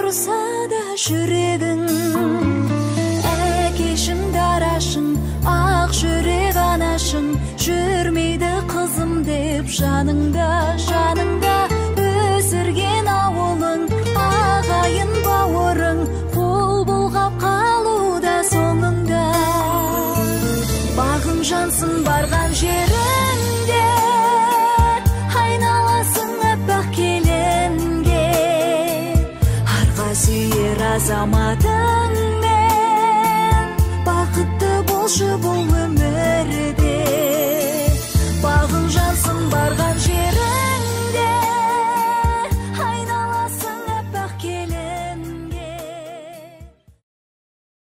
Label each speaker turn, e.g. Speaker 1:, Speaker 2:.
Speaker 1: ауырса да жүрегің, әкешің дарашың, ақ жүрек анашың, жүрмейді қызым деп жаныңда, жаныңда өсірген ауылың, ағайын бауырың, қол бұлғап қалуда соңыңда. Бағың жансын барған жеріңде, айналасың аппақ келінге, арға сүйер азаматыңмен, бақытты болшы бұл өмірде. Бағың жансын барған